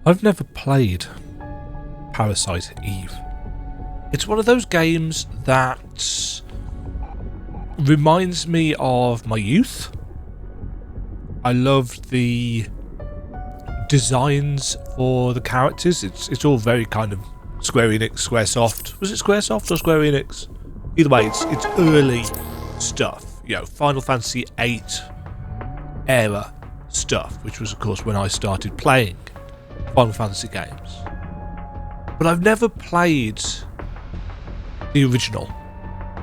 I've never played Parasite Eve. It's one of those games that reminds me of my youth. I loved the designs for the characters. It's all very kind of Square Enix, Squaresoft. Was it Squaresoft or Square Enix? Either way, it's early stuff. You know, Final Fantasy VIII era stuff, which was of course when I started playing Final Fantasy games. But I've never played the original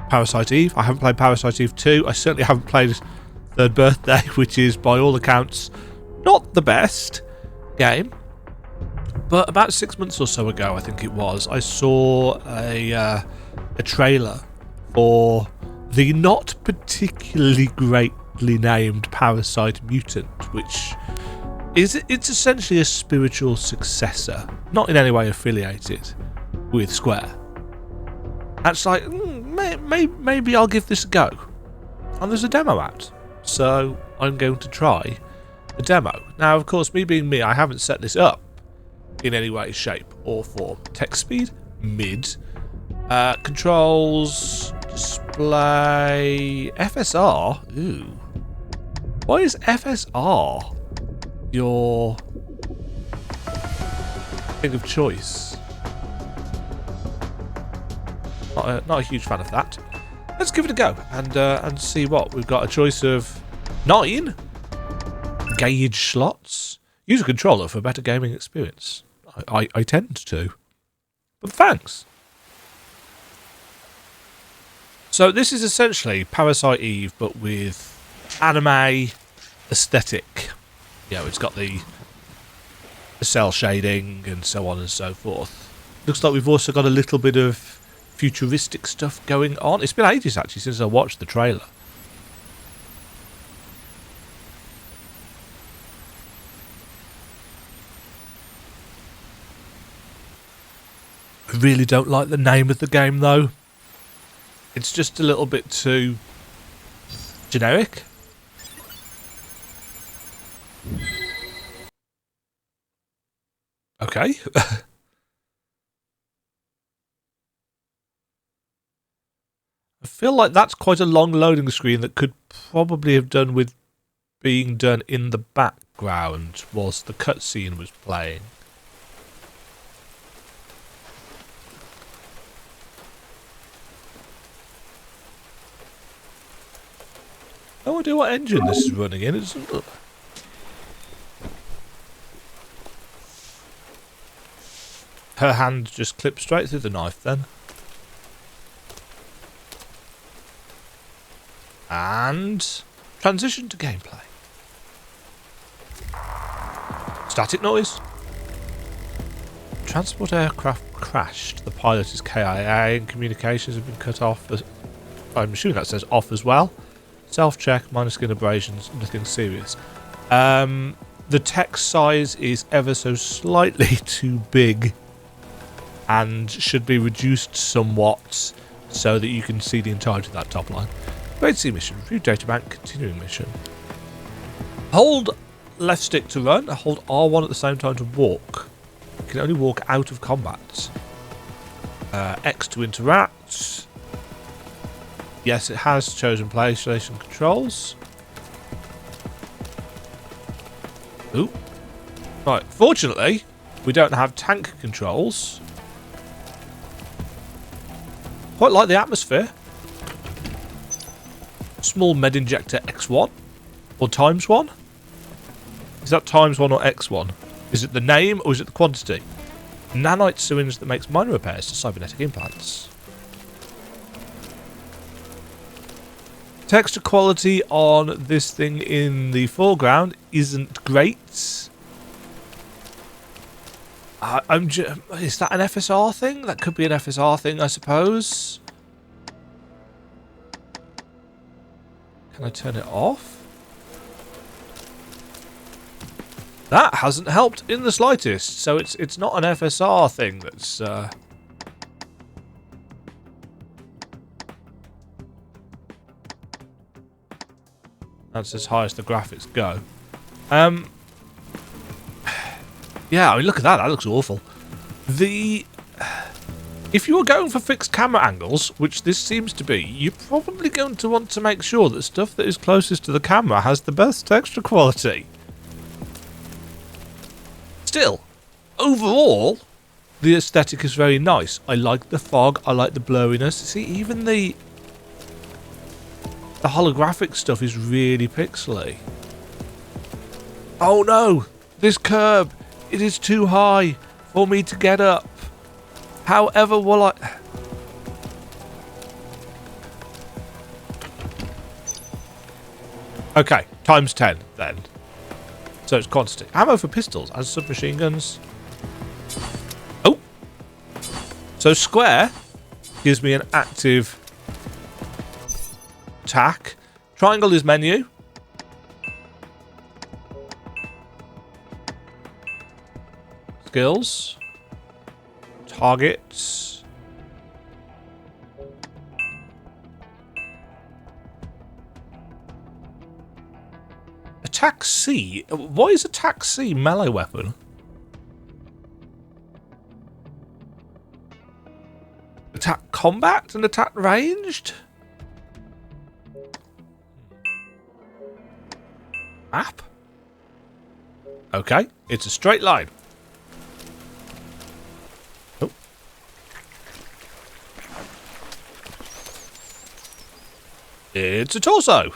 Parasite Eve. I haven't played Parasite Eve 2. I certainly haven't played Third Birthday, which is by all accounts not the best game. But about 6 months or so ago, I think it was, I saw a trailer for the not particularly greatly named Parasite Mutant, which it's essentially a spiritual successor, not in any way affiliated with Square. That's like, maybe I'll give this a go. And there's a demo out, so I'm going to try the demo. Now, of course, me being me, I haven't set this up in any way, shape or form. Text speed, mid. Controls, display, FSR. Ooh. Why is FSR your thing of choice? Not a huge fan of that. Let's give it a go and see what we've got. A choice of 9 gauge slots. Use a controller for a better gaming experience. I tend to, but thanks. So this is essentially Parasite Eve, but with anime aesthetic. You know, it's got the cell shading and so on and so forth. Looks like we've also got a little bit of futuristic stuff going on. It's been ages actually since I watched the trailer. I really don't like the name of the game though. It's just a little bit too generic. Okay. I feel like that's quite a long loading screen that could probably have done with being done in the background whilst the cutscene was playing. No idea what engine this is running in, isn't it? Her hand just clipped straight through the knife then. And transition to gameplay. Static noise. Transport aircraft crashed. The pilot is KIA and communications have been cut off. I'm assuming that says off as well. Self-check, minor skin abrasions, nothing serious. The text size is ever so slightly too big and should be reduced somewhat so that you can see the entirety of that top line. Grade C mission, review databank, continuing mission. Hold left stick to run, hold R1 at the same time to walk. You can only walk out of combat. X to interact. Yes, it has chosen PlayStation controls. Ooh. Right, fortunately, we don't have tank controls. Quite like the atmosphere. Small med injector X1 or times 1. Is that times 1 or X1? Is it the name or is it the quantity? Nanite syringe that makes minor repairs to cybernetic implants. Texture quality on this thing in the foreground isn't great. Is that an FSR thing? That could be an FSR thing, I suppose. Can I turn it off? That hasn't helped in the slightest. So it's not an FSR thing that's that's as high as the graphics go. Yeah, I mean, look at that. That looks awful. If you are going for fixed camera angles, which this seems to be, you're probably going to want to make sure that stuff that is closest to the camera has the best texture quality. Still, overall, the aesthetic is very nice. I like the fog. I like the blurriness. See, even the holographic stuff is really pixely. Oh no! This curb! It is too high for me to get up. However will I... Okay, times 10 then. So it's quantity. Ammo for pistols and submachine guns. Oh! So square gives me an active attack. Triangle is menu. Skills. Targets. Attack C. Why is attack C melee weapon? Attack combat and attack ranged? Map? Okay, it's a straight line. Oh. It's a torso.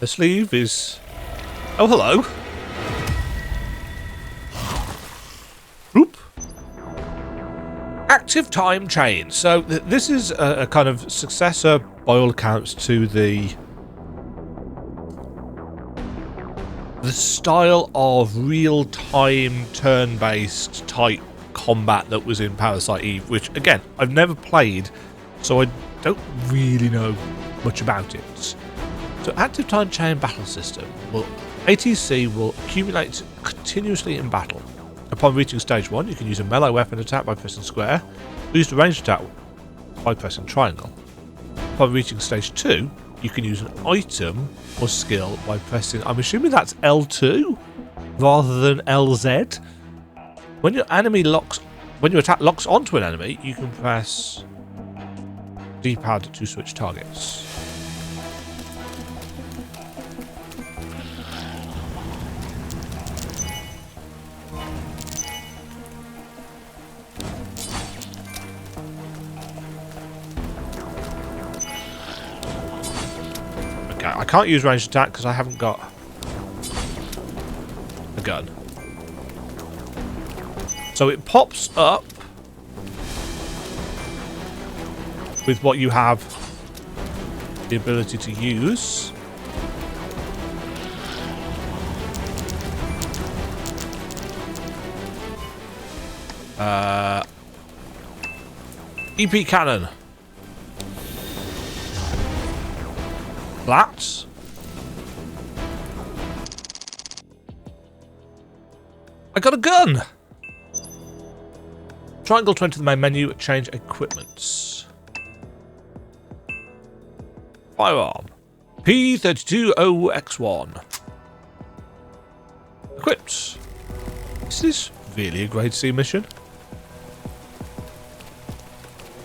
The sleeve is... Oh, hello. Oop. Active time chain. So this is a kind of successor, by all accounts, to the style of real-time, turn-based type combat that was in Parasite Eve, which, again, I've never played, so I don't really know much about it. So active time chain battle system. Well, ATC will accumulate continuously in battle. Upon reaching stage 1, you can use a melee weapon attack by pressing square, or use the ranged attack by pressing triangle. Upon reaching stage 2, you can use an item or skill by pressing, I'm assuming that's L2 rather than LZ. When your attack locks onto an enemy, you can press D-pad to switch targets. I can't use ranged attack because I haven't got a gun. So it pops up with what you have the ability to use. EP cannon. Flats. I got a gun! Triangle to enter the main menu, change equipments. Firearm. P320X1. Equipped. Is this really a grade C mission?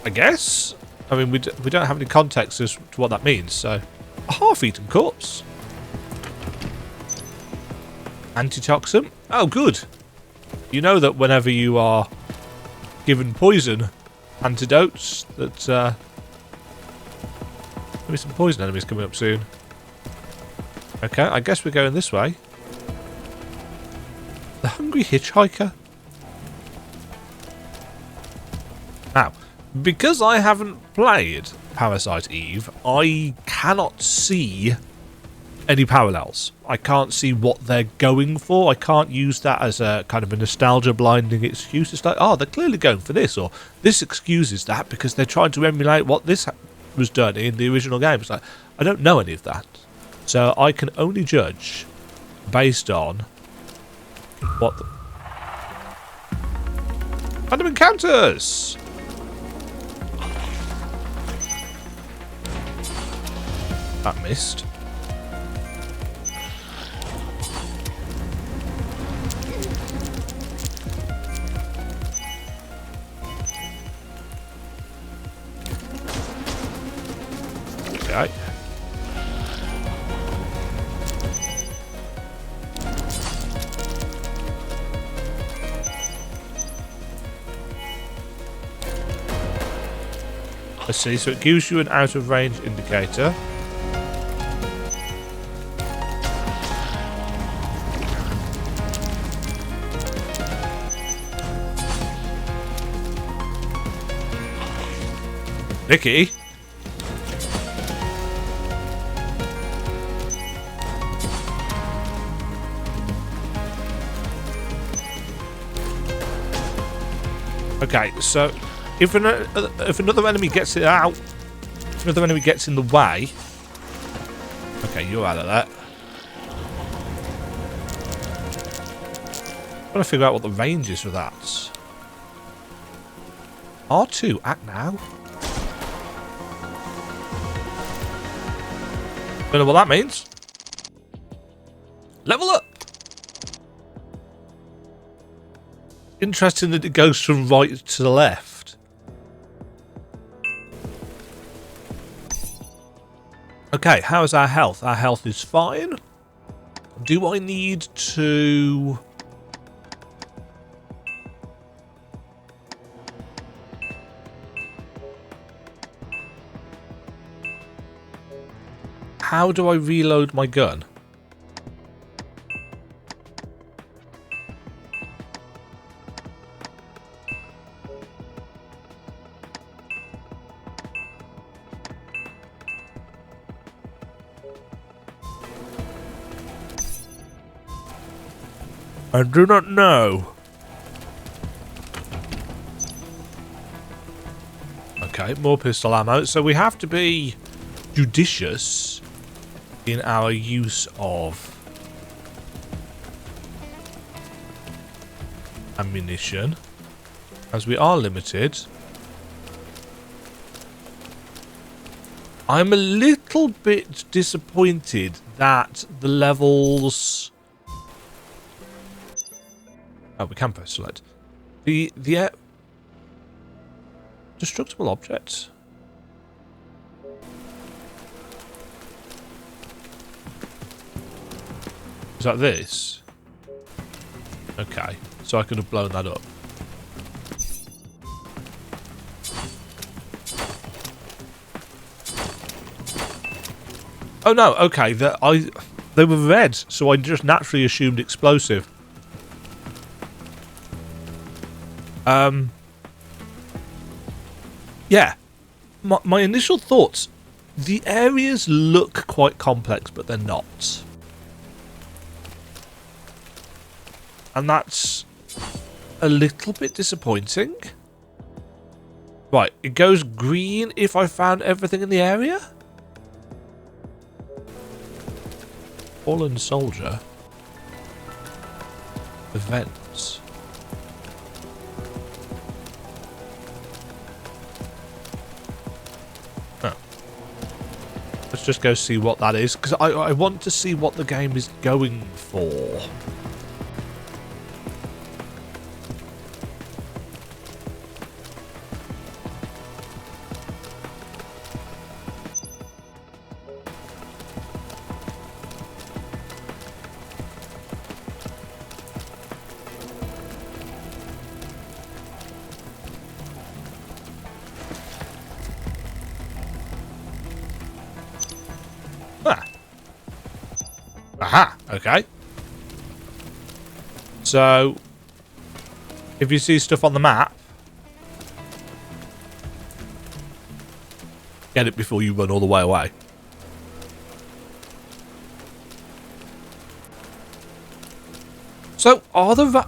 I guess? I mean, we don't have any context as to what that means, so... A half-eaten corpse. Antitoxin. Oh, good. You know that whenever you are given poison antidotes, that maybe some poison enemies coming up soon. Okay, I guess we're going this way. The Hungry Hitchhiker. Now, because I haven't played Parasite Eve, I cannot see any parallels. I can't see what they're going for. I can't use that as a kind of a nostalgia blinding excuse. It's like, oh, they're clearly going for this, or this excuses that because they're trying to emulate what this was done in the original game. It's like, I don't know any of that. So I can only judge based on what the... Random encounters! That missed. Okay. Let's see, so it gives you an out of range indicator. Nicky? Okay, so if another enemy gets it out, if another enemy gets in the way... Okay, you're out of that. I'm trying to figure out what the range is for that. R2, act now. Don't know what that means. Level up! Interesting that it goes from right to the left. Okay, how is our health? Our health is fine. Do I need to... How do I reload my gun? I do not know. Okay, more pistol ammo. So we have to be judicious in our use of ammunition, as we are limited. I'm a little bit disappointed that the levels... Oh, we can press select. The destructible objects. Is that this? Okay, so I could have blown that up. Oh no, okay, they were red, so I just naturally assumed explosive. Yeah. My initial thoughts, the areas look quite complex, but they're not. And that's a little bit disappointing. Right, it goes green if I found everything in the area? Fallen soldier. Events. Oh. Let's just go see what that is, because I want to see what the game is going for. Aha, okay. So, if you see stuff on the map, get it before you run all the way away. So, are the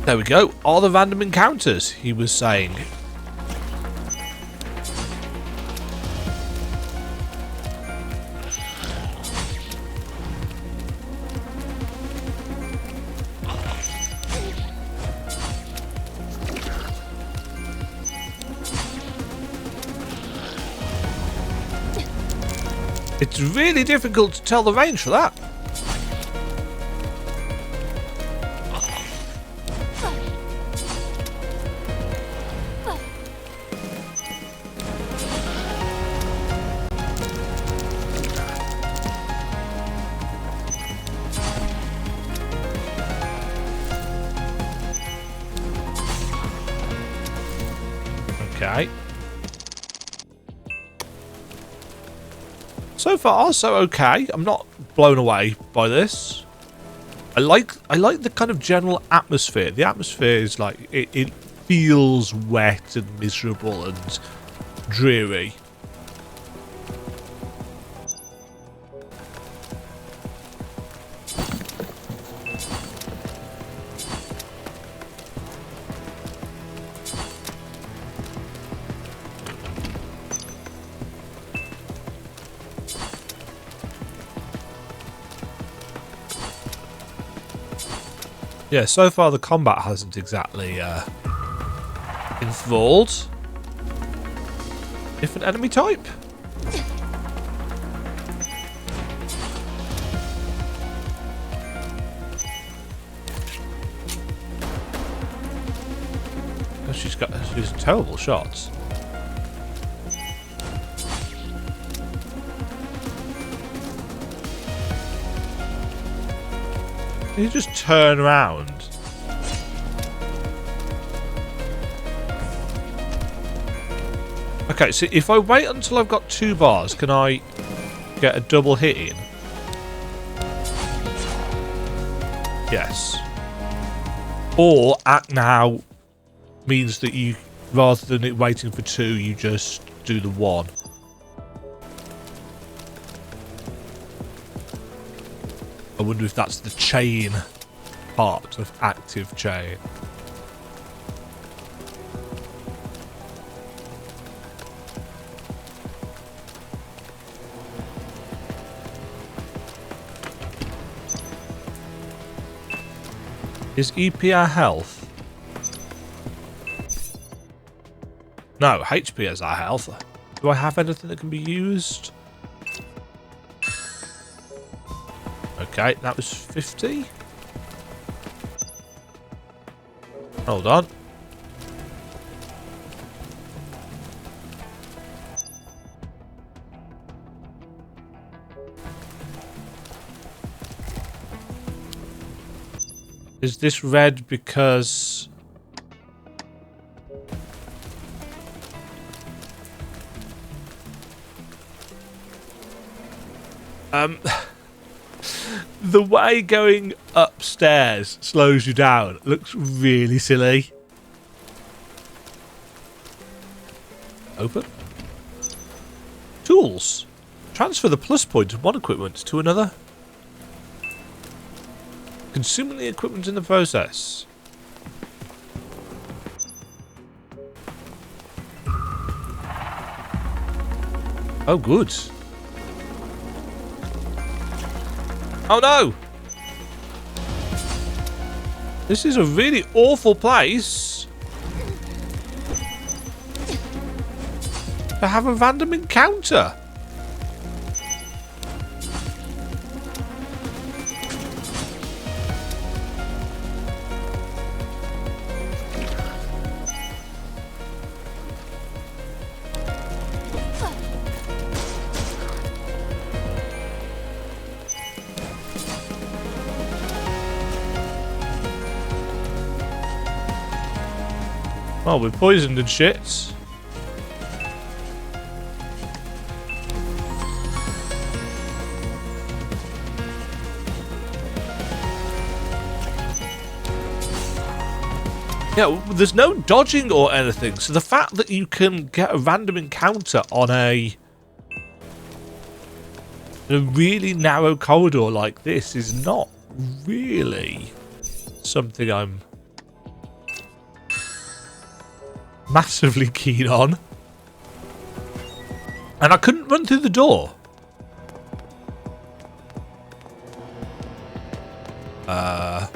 there we go. Are the random encounters, he was saying. It's really difficult to tell the range for that. Okay. So far, so okay. I'm not blown away by this. I like the kind of general atmosphere. The atmosphere is like it feels wet and miserable and dreary. Yeah, so far the combat hasn't exactly enthralled. Different enemy type? Oh, she's terrible shots. You just turn around. Okay, so if I wait until I've got 2 bars, can I get a double hit in? Yes. Or act now means that you, rather than it waiting for 2, you just do the 1. I wonder if that's the chain part of active chain. Is EP our health? No, HP is our health. Do I have anything that can be used? Okay, that was 50. Hold on. Is this red because... the way going upstairs slows you down looks really silly. Open. Tools. Transfer the plus point of one equipment to another. Consuming the equipment in the process. Oh, good. Oh no! This is a really awful place to have a random encounter. Oh, we're poisoned and shit. Yeah, there's no dodging or anything, so the fact that you can get a random encounter on in a really narrow corridor like this is not really something I'm massively keen on. And I couldn't run through the door. Oh,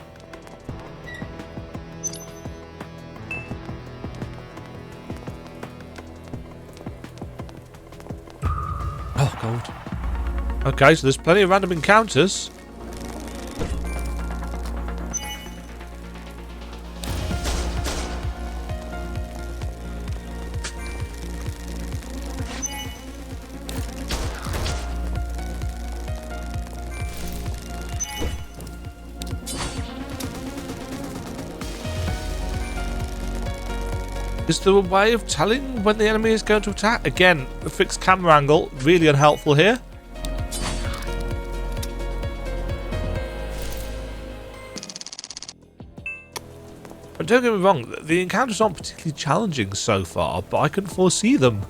God. Okay, so there's plenty of random encounters. Is there a way of telling when the enemy is going to attack? Again, the fixed camera angle, really unhelpful here. But don't get me wrong, the encounters aren't particularly challenging so far, but I couldn't foresee them.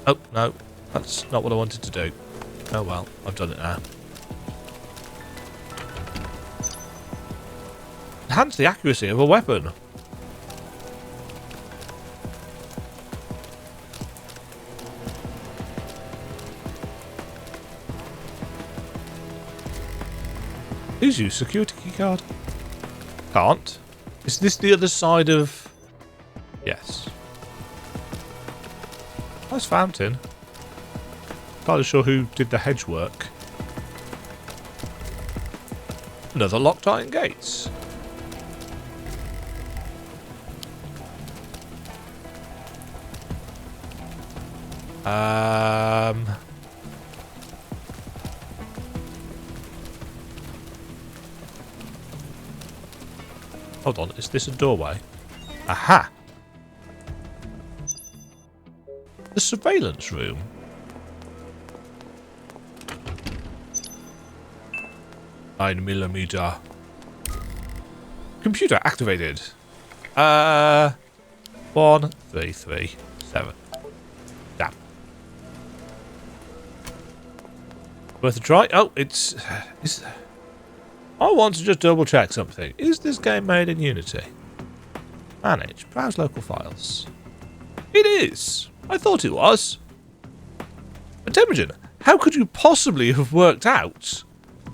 Oh, no, that's not what I wanted to do. Oh well, I've done it now. Enhance the accuracy of a weapon. Please use security keycard. Can't. Is this the other side of... Yes. Nice fountain. Not sure who did the hedge work. Another locked iron gates. Hold on, is this a doorway? Aha! The surveillance room. 9mm. Computer activated. 1337. Damn. Worth a try. Oh, it's... I want to just double check something. Is this game made in Unity? Manage. Browse local files. It is. I thought it was. But Demajen, how could you possibly have worked out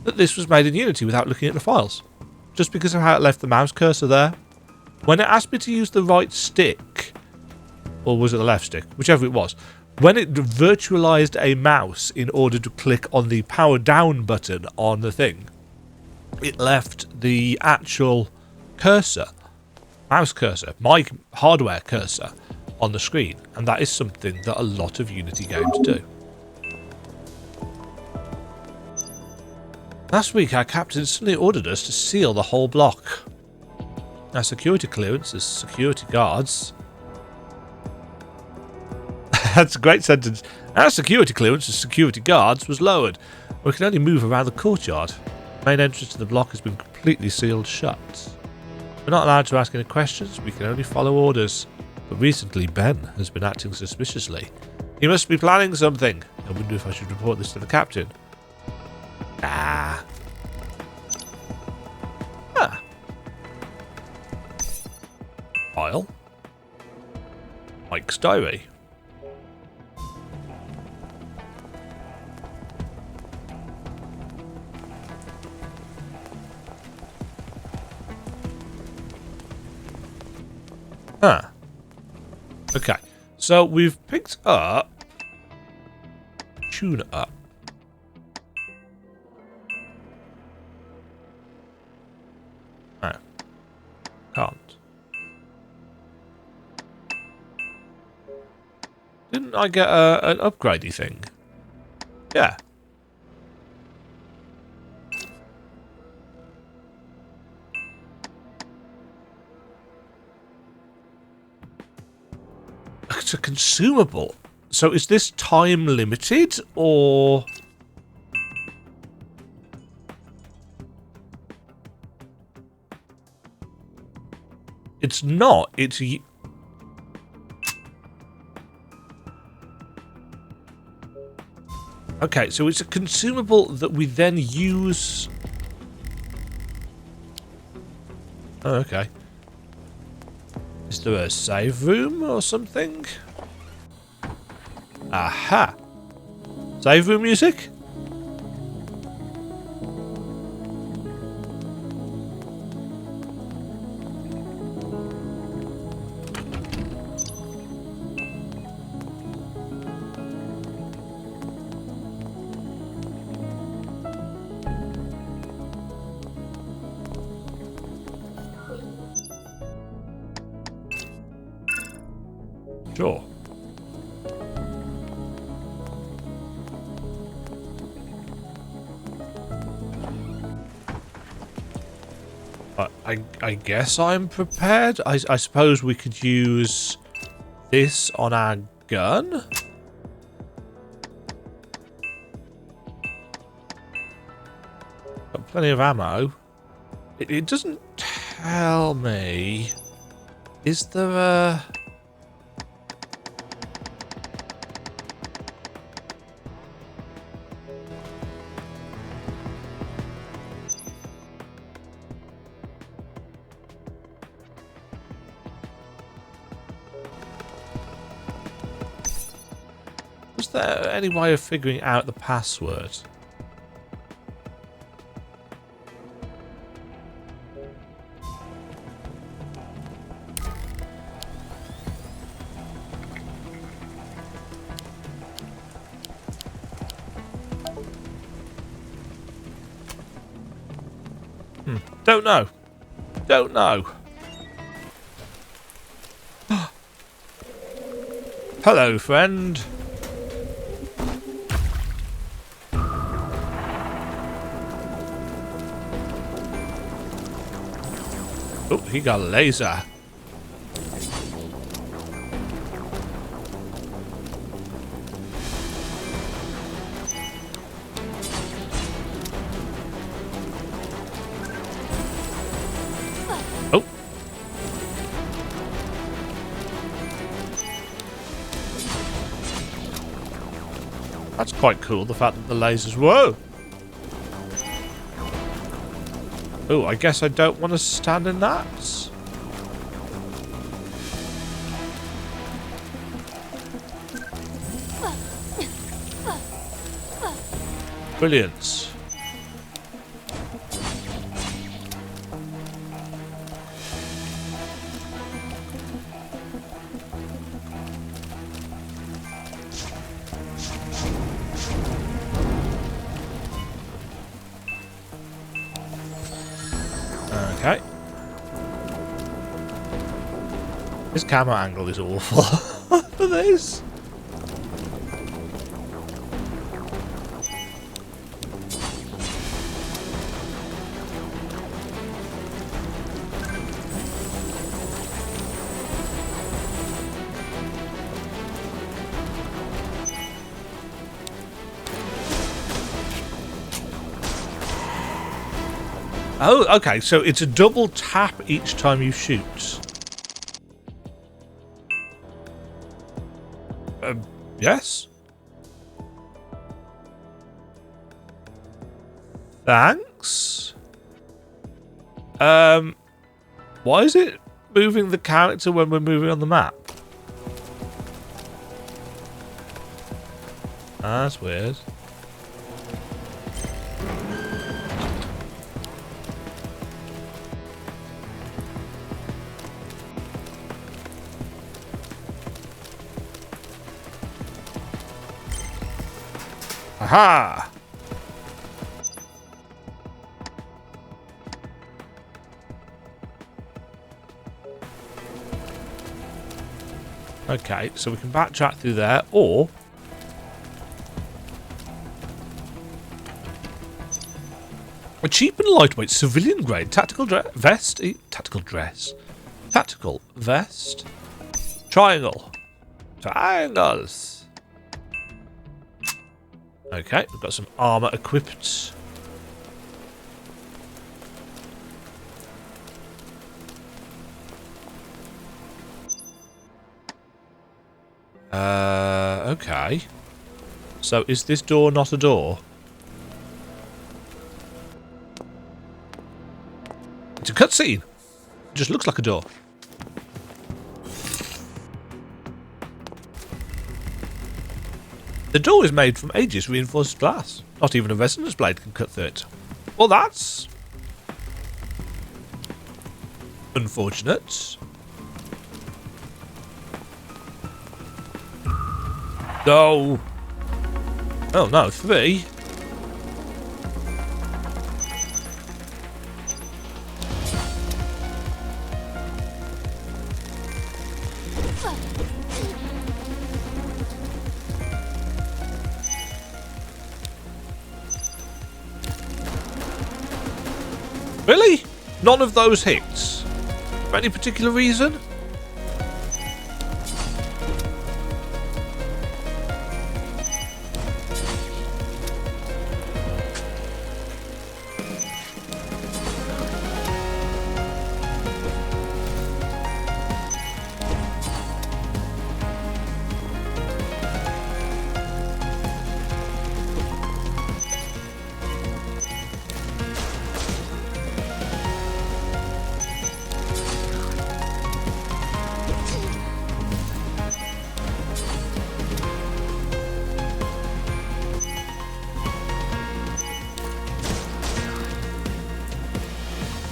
that this was made in Unity without looking at the files? Just because of how it left the mouse cursor there? When it asked me to use the right stick, or was it the left stick? Whichever it was. When it virtualized a mouse in order to click on the power down button on the thing, it left the actual cursor, mouse cursor, my hardware cursor, on the screen. And that is something that a lot of Unity games do. Last week, our captain suddenly ordered us to seal the whole block. Our security clearance as security guards... That's a great sentence. Our security clearance as security guards was lowered. We can only move around the courtyard. The main entrance to the block has been completely sealed shut. We're not allowed to ask any questions. We can only follow orders. But recently, Ben has been acting suspiciously. He must be planning something. I wonder if I should report this to the captain. Ah. File. Mike's diary. Okay, so we've picked up Tune Up. No, can't. Didn't I get an upgradey thing? Yeah. It's a consumable. So is this time limited or... It's not. It's... Okay, so it's a consumable that we then use... Oh, okay. Is there a save room or something? Aha! Save room music? Sure. I guess I'm prepared. I suppose we could use this on our gun. Got plenty of ammo. It doesn't tell me. Is there a... Was there any way of figuring out the password? Don't know. Don't know. Hello, friend. Oh, he got a laser. Oh. That's quite cool, the fact that the lasers... Whoa! Oh, I guess I don't want to stand in that. Brilliant. Okay. This camera angle is awful for this. Oh, okay, so it's a double tap each time you shoot. Yes? Thanks? Why is it moving the character when we're moving on the map? Ah, that's weird. Aha! Okay, so we can backtrack through there, or... a cheap and lightweight civilian grade tactical vest. Tactical dress. Tactical vest. Triangle. Triangles. Okay, we've got some armor equipped. Okay. So is this door not a door? It's a cutscene. It just looks like a door. The door is made from ages reinforced glass. Not even a resonance blade can cut through it. Well, that's unfortunate. No. Oh no, 3. Really? None of those hits. For any particular reason?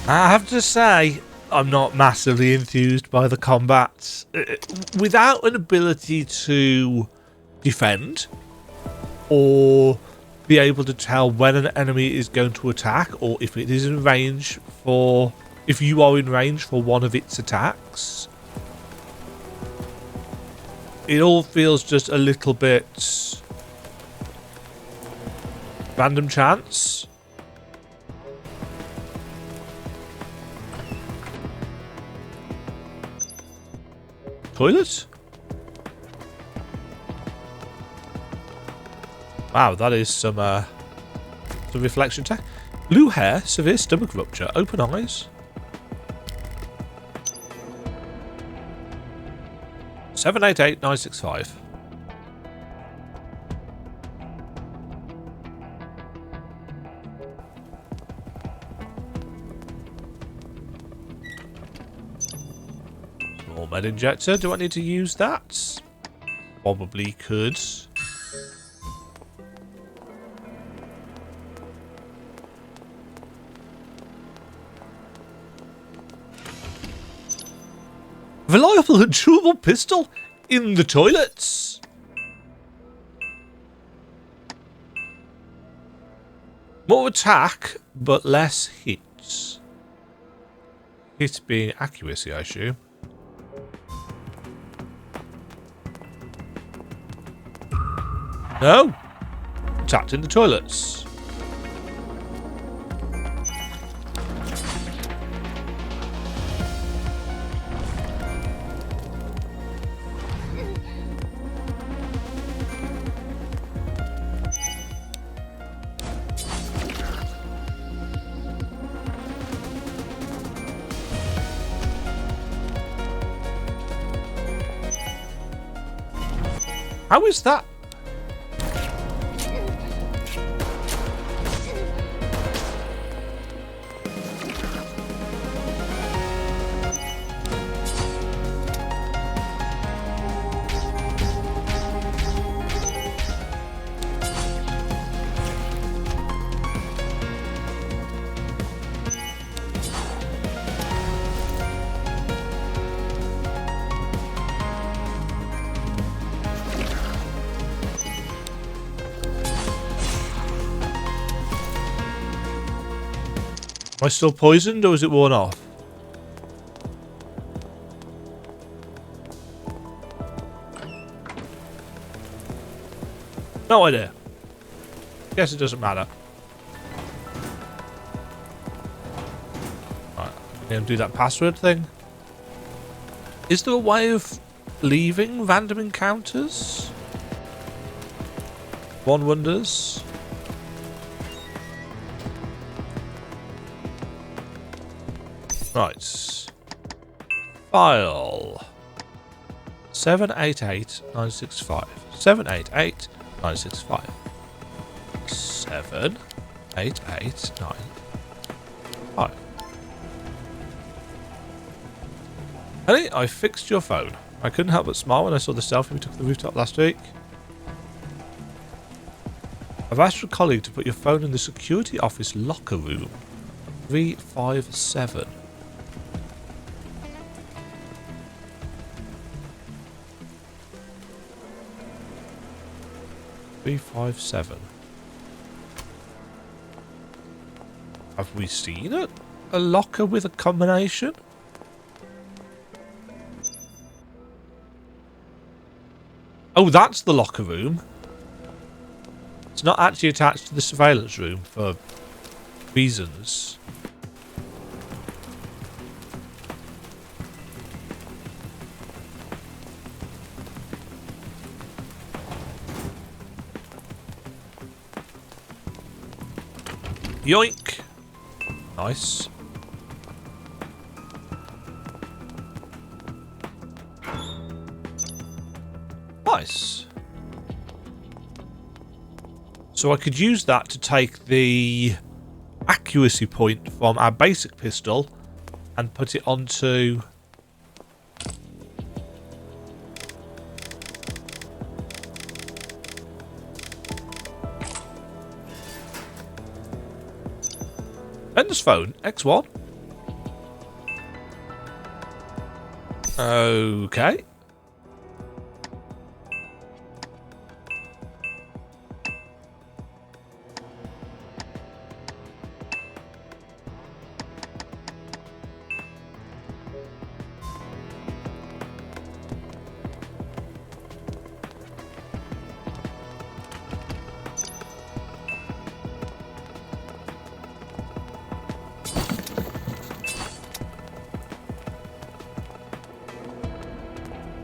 I have to say, I'm not massively enthused by the combat. Without an ability to defend, or be able to tell when an enemy is going to attack, or if it is in range for... if you are in range for one of its attacks, it all feels just a little bit... random chance. Toilet? Wow, that is some reflection tech. Blue hair, severe stomach rupture, open eyes. 788965. Med injector. Do I need to use that? Probably could. Reliable and durable pistol in the toilets. More attack, but less hits. Hit being accuracy, I assume. No! Tapped in the toilets. How is that? Am I still poisoned, or is it worn off? No idea. Guess it doesn't matter. Right, I'm gonna do that password thing. Is there a way of leaving random encounters? One wonders. Right. File 788965. 788965. 788965. Honey, I fixed your phone. I couldn't help but smile when I saw the selfie we took at the rooftop last week. I've asked your colleague to put your phone in the security office locker room. 357. 357. Have we seen it? A locker with a combination? Oh, that's the locker room. It's not actually attached to the surveillance room for reasons. Yoink. Nice. Nice. So I could use that to take the accuracy point from our basic pistol and put it onto... Bender's phone, X1. Okay.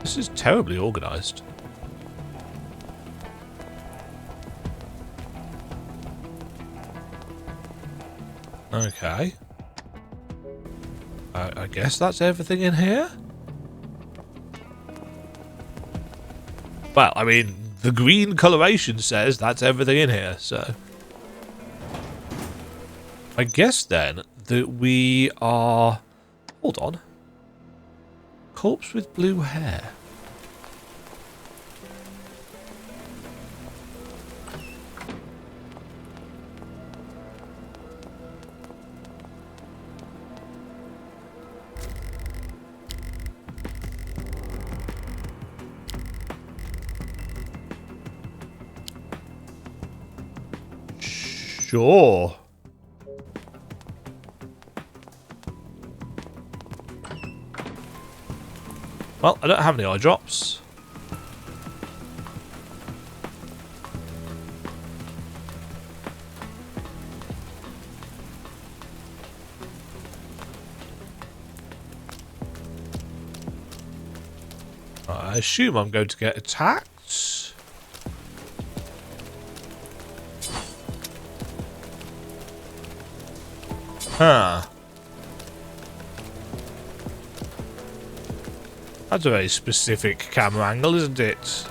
This is terribly organised. Okay. I guess that's everything in here? Well, I mean, the green coloration says that's everything in here, so... I guess then that we are... Hold on. Corpse with blue hair. Sure. Well, I don't have any eye drops. I assume I'm going to get attacked. Huh. That's a very specific camera angle, isn't it?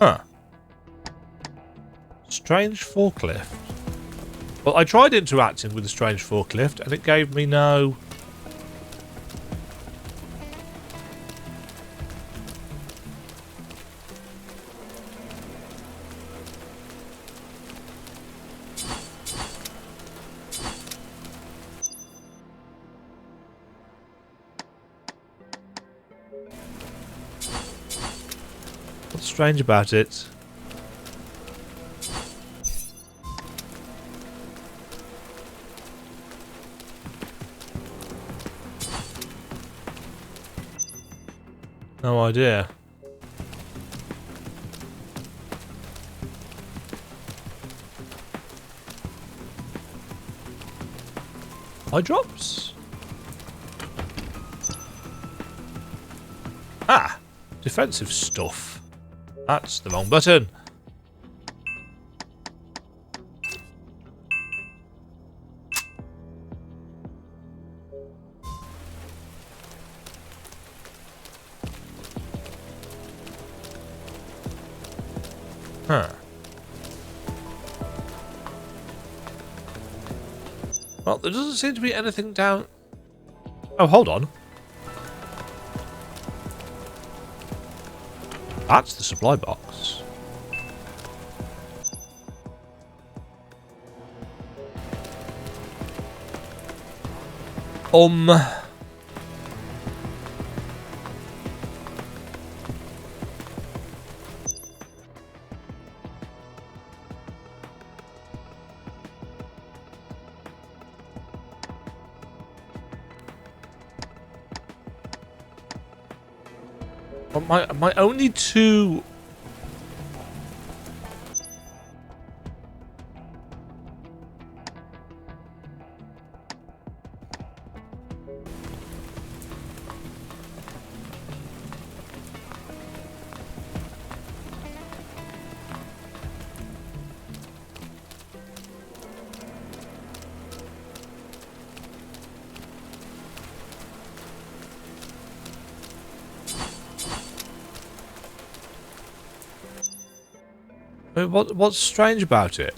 Huh. Strange forklift. Well, I tried interacting with the strange forklift and it gave me no... What's strange about it? No idea. Eye drops? Ah! Defensive stuff. That's the wrong button. Huh. Well, there doesn't seem to be anything down... Oh, hold on. That's the supply box. My only two... What's strange about it?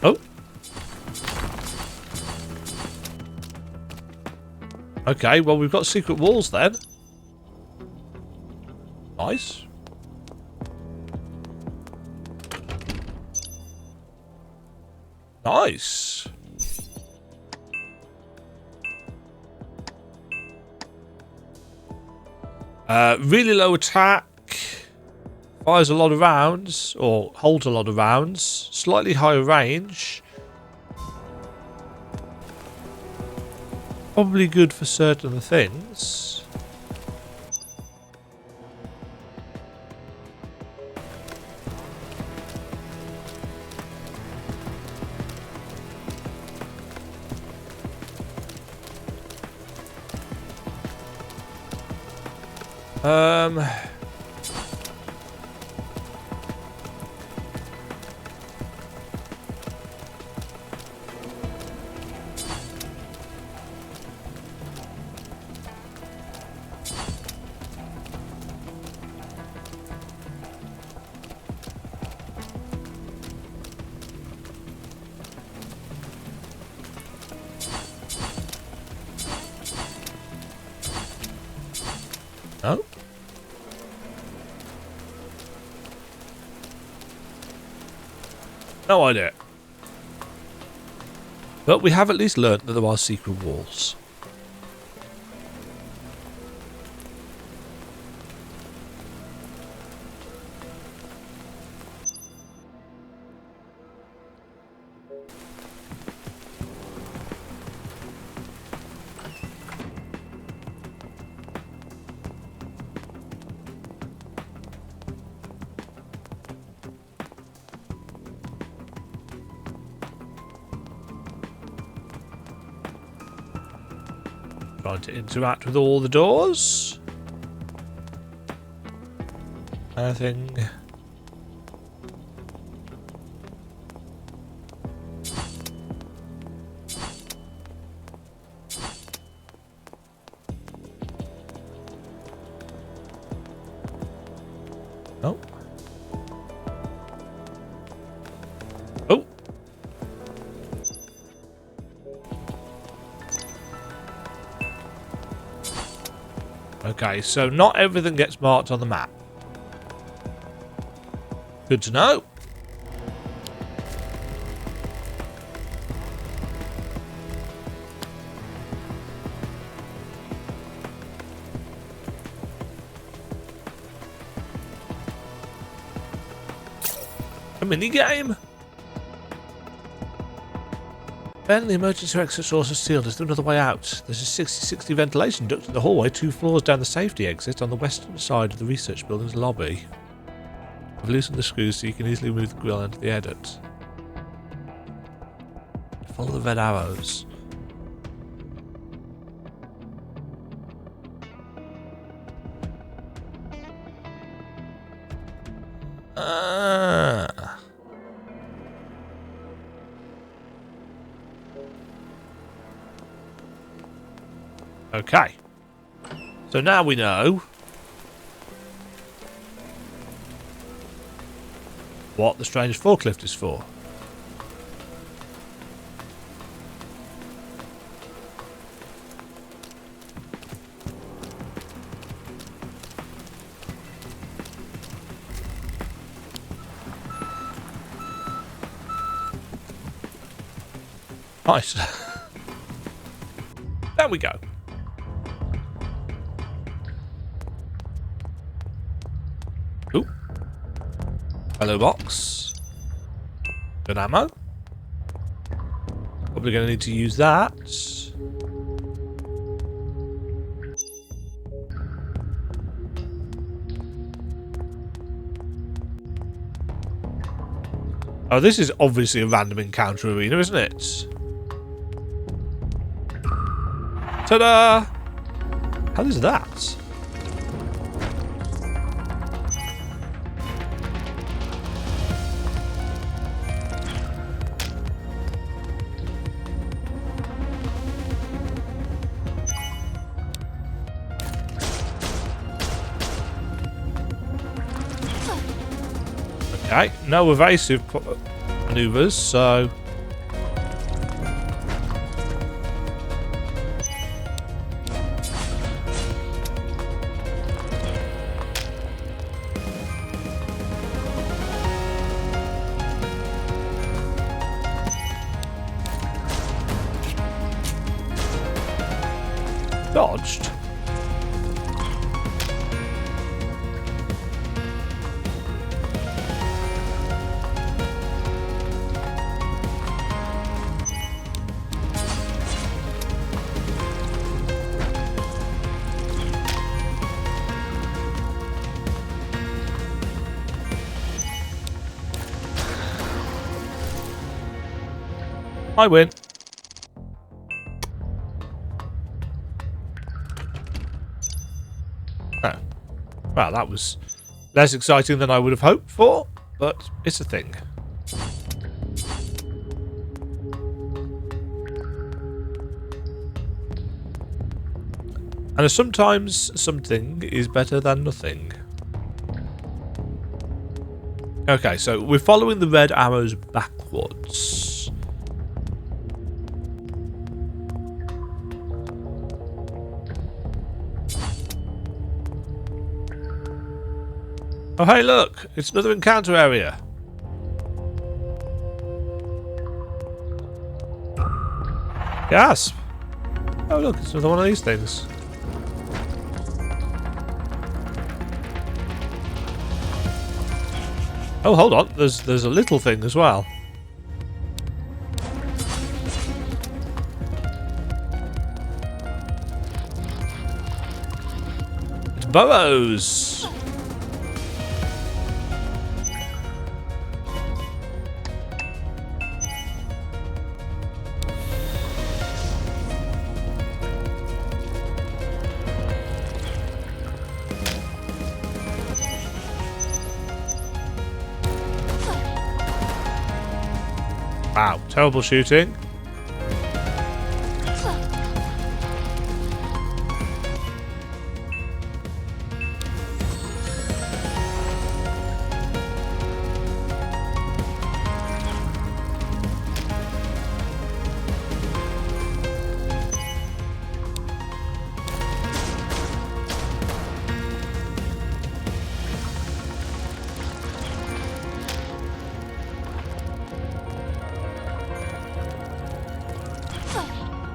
Oh. Okay, well, we've got secret walls then. Nice. Nice. Really low attack. Fires a lot of rounds, or holds a lot of rounds. Slightly higher range. Probably good for certain things. No. No idea. But we have at least learnt that there are secret walls. Trying to interact with all the doors. Anything? No. Oh. Okay, so not everything gets marked on the map. Good to know. A mini game. Ben, the emergency exit source is sealed. Is there another way out? There's a 60-60 ventilation duct in the hallway, 2 floors down the safety exit on the western side of the research building's lobby. I've loosened the screws so you can easily move the grill into the edit. Follow the red arrows. Okay. So now we know what the strange forklift is for. Nice. There we go. Ooh. Hello box. Good ammo. Probably going to need to use that. Oh, this is obviously a random encounter arena, isn't it? Ta-da! How is that? Okay, no evasive maneuvers, so... Dodged? I win. Oh. Well, that was less exciting than I would have hoped for, but it's a thing. And sometimes something is better than nothing. Okay, so we're following the red arrows backwards. Oh, hey, look! It's another encounter area. Gasp! Oh, look, it's another one of these things. Oh, hold on. There's a little thing as well. It's burrows. Wow, terrible shooting.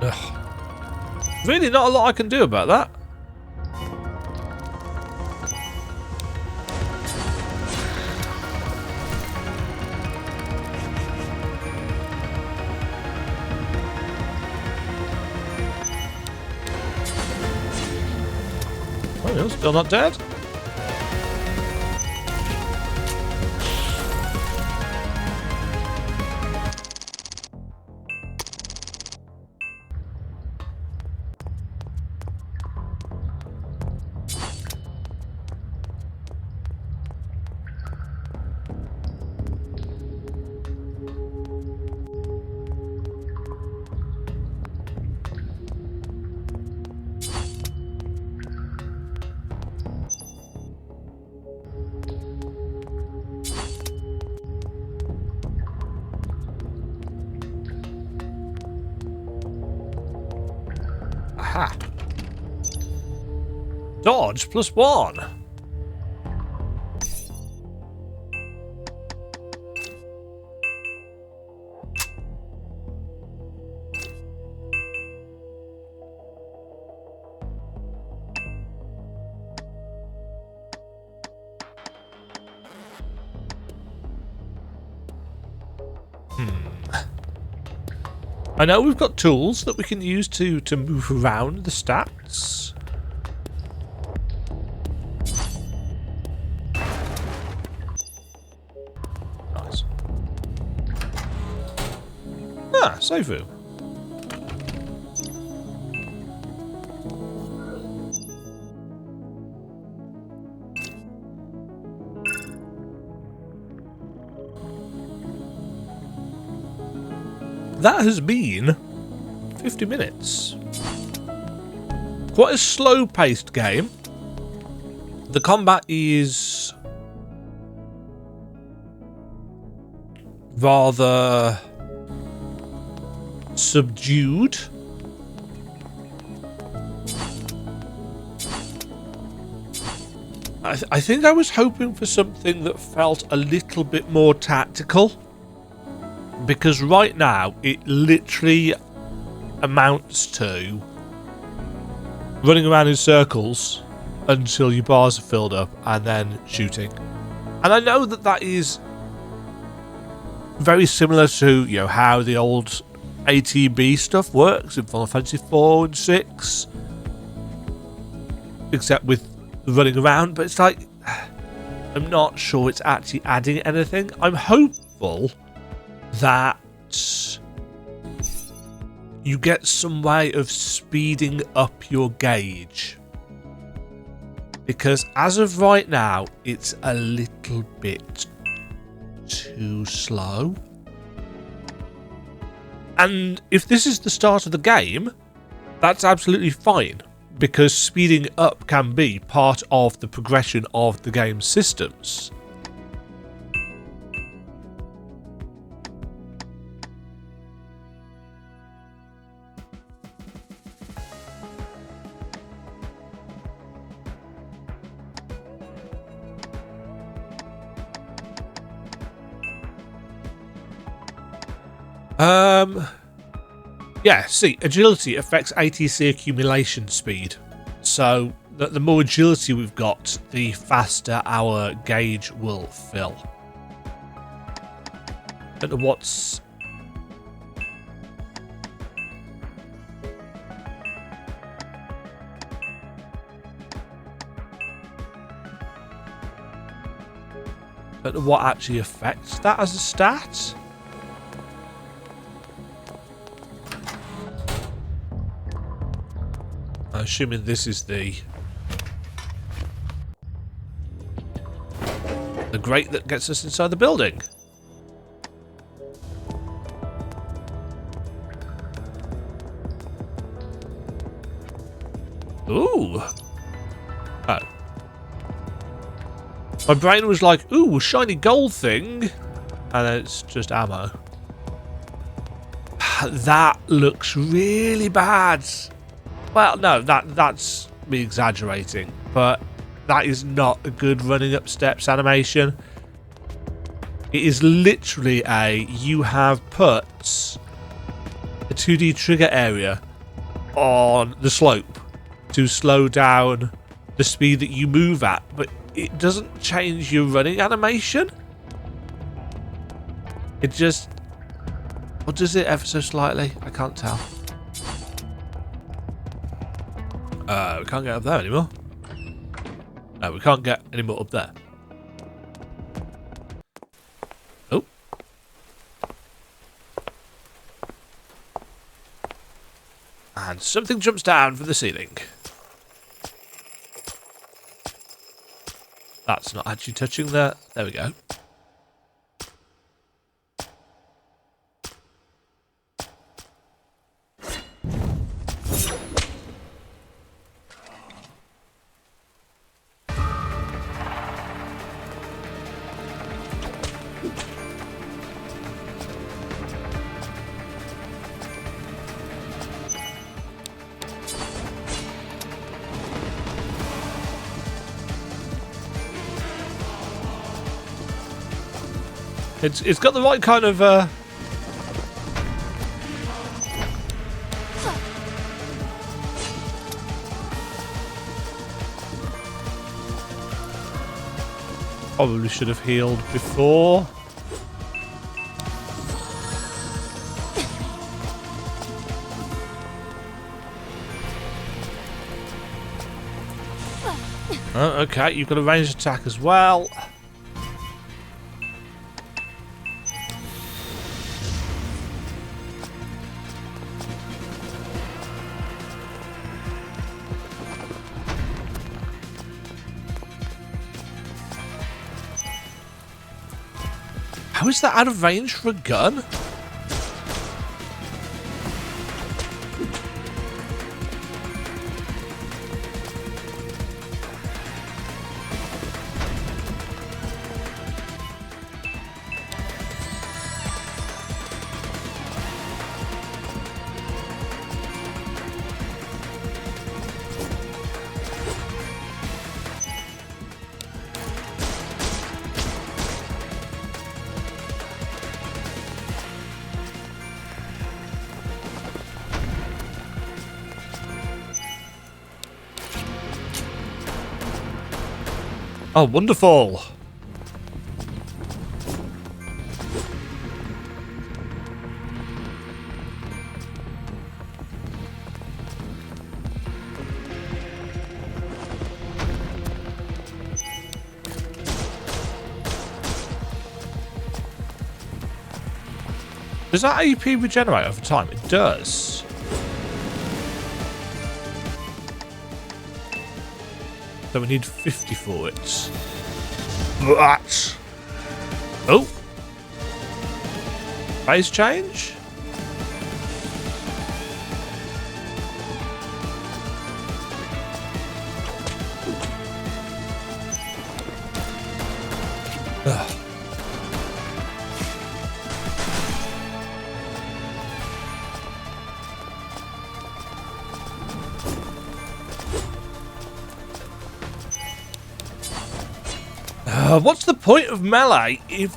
Ugh. Really not a lot I can do about that. Oh, you're still not dead? Aha. Dodge +1. I know we've got tools that we can use to move around the stats. Nice. Ah, save room. That has been 50 minutes. Quite a slow-paced game. The combat is rather subdued. I think I was hoping for something that felt a little bit more tactical. Because right now, it literally amounts to running around in circles until your bars are filled up and then shooting. And I know that that is very similar to, you know, how the old ATB stuff works in Final Fantasy 4 and 6. Except with running around, but it's like, I'm not sure it's actually adding anything. I'm hopeful that you get some way of speeding up your gauge, because as of right now it's a little bit too slow. And if this is the start of the game, that's absolutely fine, because speeding up can be part of the progression of the game's systems. Yeah, see, agility affects ATC accumulation speed. So, the more agility we've got, the faster our gauge will fill. Don't know what's... Don't know what actually affects that as a stat. Assuming this is the grate that gets us inside the building. Ooh. Oh. My brain was like, ooh, shiny gold thing. And then it's just ammo. That looks really bad. Well, no, that's me exaggerating, but that is not a good running up steps animation. It is literally you have put a 2D trigger area on the slope to slow down the speed that you move at, but it doesn't change your running animation. It just... Or does it ever so slightly? I can't tell. We can't get up there anymore. No, we can't get any more up there. Oh. And something jumps down from the ceiling. That's not actually touching there. There we go. It's got the right kind of probably should have healed before. Oh, okay, you've got a ranged attack as well. How is that out of range for a gun? Oh, wonderful. Does that AP regenerate over time? It does. So we need 50 for it. But... oh! Phase change? Ugh. What's the point of melee if...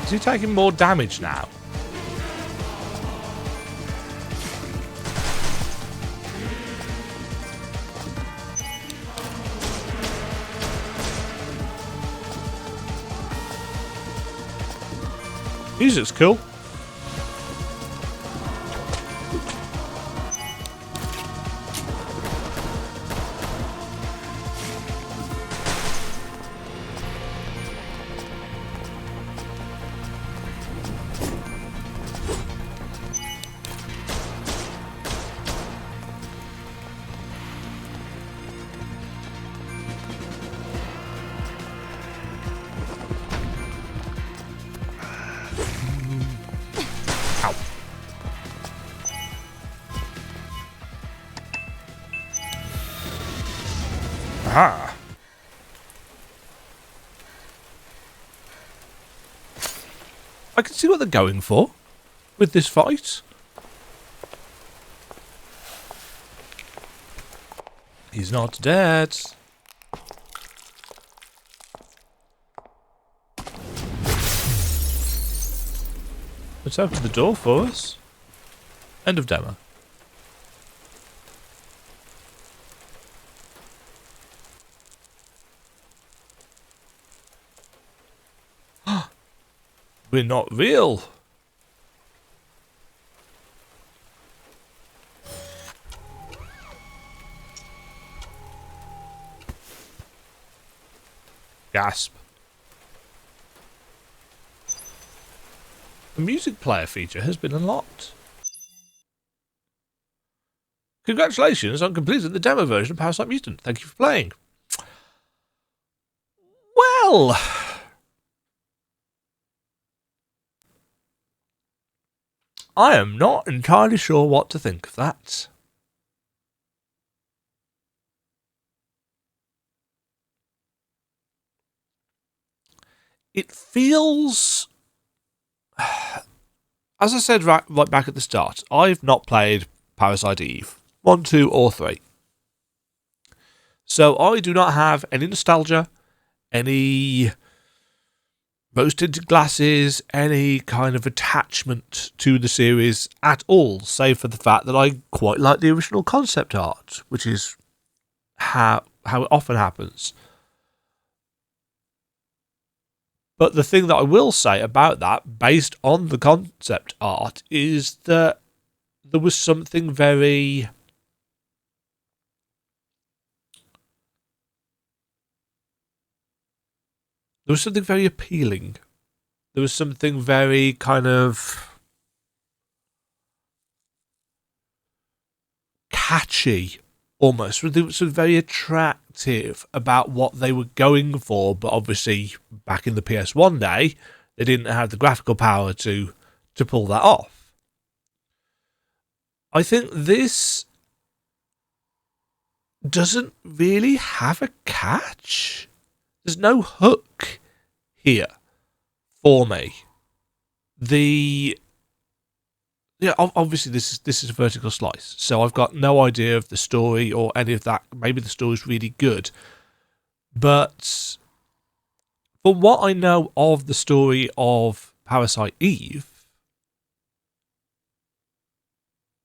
Is he taking more damage now? Music's cool. Aha. I can see what they're going for with this fight. He's not dead. Let's open the door for us. End of demo. We're not real. Gasp. The music player feature has been unlocked. Congratulations on completing the demo version of Parasite Mutant. Thank you for playing. Well... I am not entirely sure what to think of that. It feels... As I said right back at the start, I've not played Parasite Eve. 1, 2 or 3. So I do not have any nostalgia, any rose-tinted glasses, any kind of attachment to the series at all, save for the fact that I quite like the original concept art, which is how how it often happens. But the thing that I will say about that, based on the concept art, is that there was something very... There was something very appealing. There was something very kind of catchy, almost. There was something very attractive about what they were going for, but obviously back in the PS1 day, they didn't have the graphical power to pull that off. I think this doesn't really have a catch. There's no hook here for me. Obviously this is a vertical slice, so I've got no idea of the story or any of that. Maybe the story's really good, but from what I know of the story of Parasite Eve,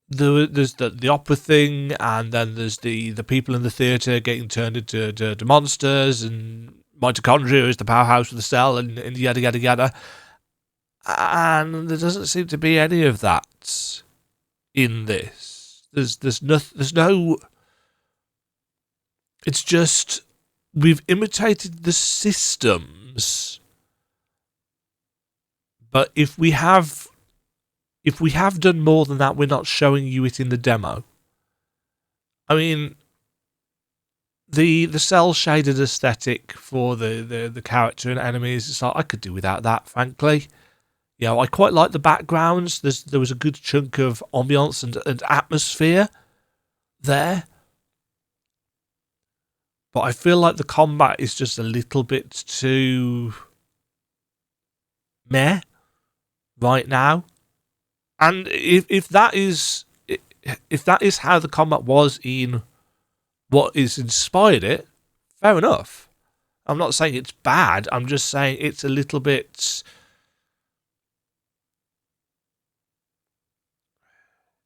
there's the opera thing, and then there's the people in the theatre getting turned into monsters, and mitochondria is the powerhouse of the cell, and yada yada yada. And there doesn't seem to be any of that in this. There's no. It's just we've imitated the systems, but if we have done more than that, we're not showing you it in the demo. I mean, the cell shaded aesthetic for the character and enemies, it's like I could do without that, frankly. You know, I quite like the backgrounds. There was a good chunk of ambience and atmosphere there. But I feel like the combat is just a little bit too meh right now. And if that is how the combat was in what is inspired it, fair enough. I'm not saying it's bad. I'm just saying it's a little bit...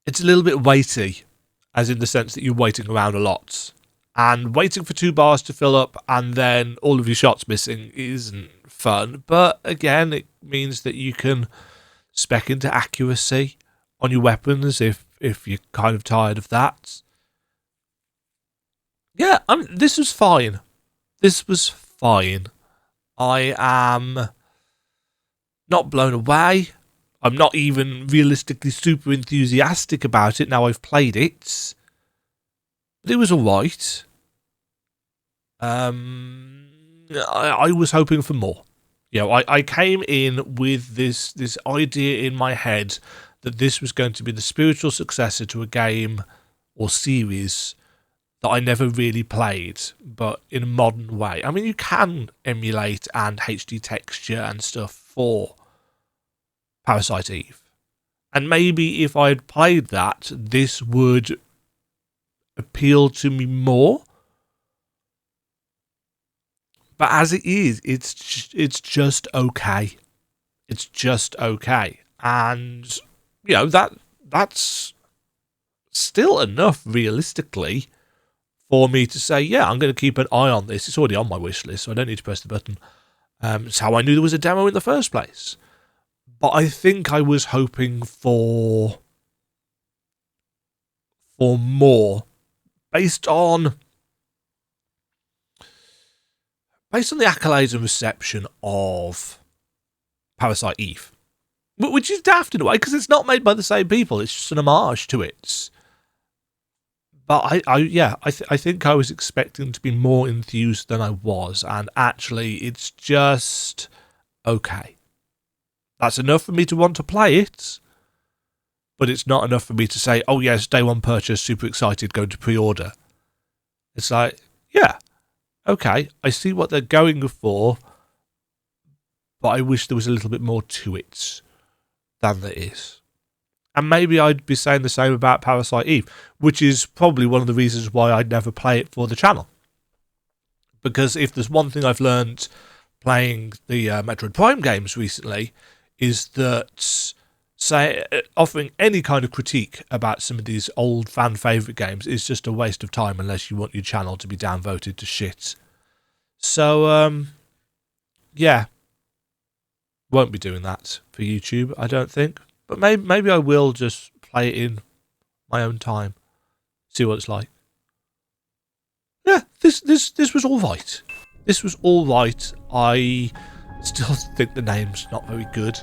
It's a little bit weighty, as in the sense that you're waiting around a lot. And waiting for 2 bars to fill up and then all of your shots missing isn't fun. But again, it means that you can spec into accuracy on your weapons if you're kind of tired of that. Yeah, this was fine. This was fine. I am not blown away. I'm not even realistically super enthusiastic about it now I've played it. But it was alright. I was hoping for more. You know, I came in with this idea in my head that this was going to be the spiritual successor to a game or series that I never really played, but in a modern way. I mean, you can emulate and HD texture and stuff for Parasite Eve. And maybe if I had played that, this would appeal to me more. But as it is, it's just okay. It's just okay. And, you know, that's still enough, realistically, for me to say, yeah, I'm going to keep an eye on this. It's already on my wish list, so I don't need to press the button. It's how I knew there was a demo in the first place. But I think I was hoping for more based on the accolades and reception of Parasite Eve, which is daft in a way because it's not made by the same people. It's just an homage to it. But I think I was expecting to be more enthused than I was, and actually, it's just okay. That's enough for me to want to play it, but it's not enough for me to say, oh yes, day one purchase, super excited, going to pre-order. It's like, yeah, okay, I see what they're going for, but I wish there was a little bit more to it than there is. And maybe I'd be saying the same about Parasite Eve, which is probably one of the reasons why I'd never play it for the channel. Because if there's one thing I've learned playing the Metroid Prime games recently, is that offering any kind of critique about some of these old fan favourite games is just a waste of time unless you want your channel to be downvoted to shit. So, yeah. Won't be doing that for YouTube, I don't think. But maybe I will just play it in my own time. See what it's like. Yeah, this was all right. This was all right. I still think the name's not very good.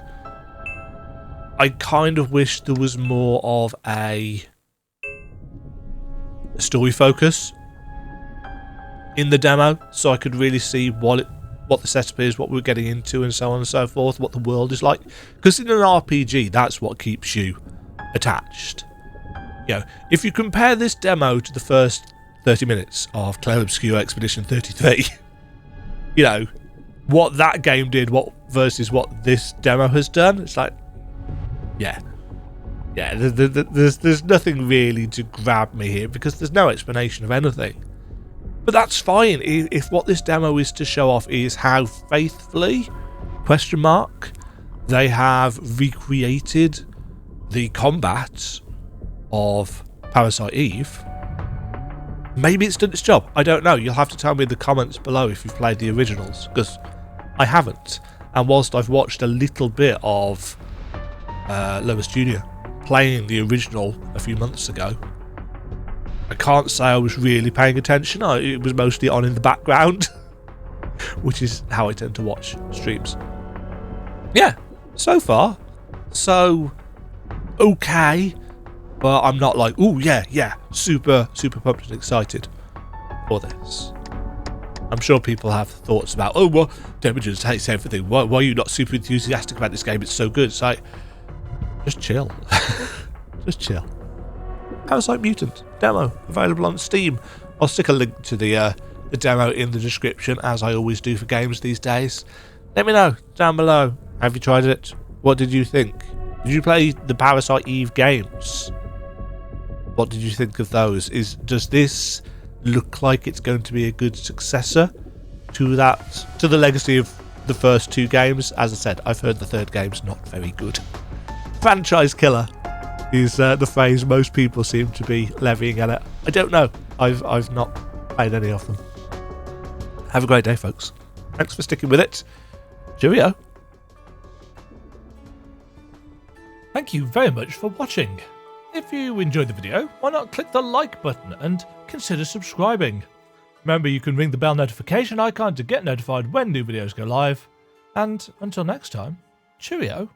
I kind of wish there was more of a story focus in the demo, so I could really see what the setup is, what we're getting into, and so on and so forth, what the world is like. Because in an RPG, that's what keeps you attached. You know, if you compare this demo to the first 30 minutes of Clair Obscure Expedition 33, you know, what that game did, versus what this demo has done, it's like, yeah, there's nothing really to grab me here because there's no explanation of anything. But that's fine if what this demo is to show off is how faithfully, they have recreated the combat of Parasite Eve. Maybe it's done its job. I don't know. You'll have to tell me in the comments below if you've played the originals, because I haven't. And whilst I've watched a little bit of Lois Jr. playing the original a few months ago, I can't say I was really paying attention. It was mostly on in the background, which is how I tend to watch streams. Yeah, so far, so okay, but I'm not like, oh yeah, super pumped and excited for this. I'm sure people have thoughts about, oh well, Demajen hates everything. Why are you not super enthusiastic about this game? It's so good. It's like, just chill, just chill. Parasite Mutant demo available on Steam. I'll stick a link to the demo in the description, as I always do for games these days. Let me know down below. Have you tried it? What did you think? Did you play the Parasite Eve games? What did you think of those? Does this look like it's going to be a good successor to the legacy of the first two games? As I said, I've heard the third game's not very good. Franchise killer is the phrase most people seem to be levying at it. I don't know. I've not played any of them. Have a great day, folks. Thanks for sticking with it. Cheerio. Thank you very much for watching. If you enjoyed the video, why not click the like button and consider subscribing. Remember, you can ring the bell notification icon to get notified when new videos go live. And until next time, cheerio.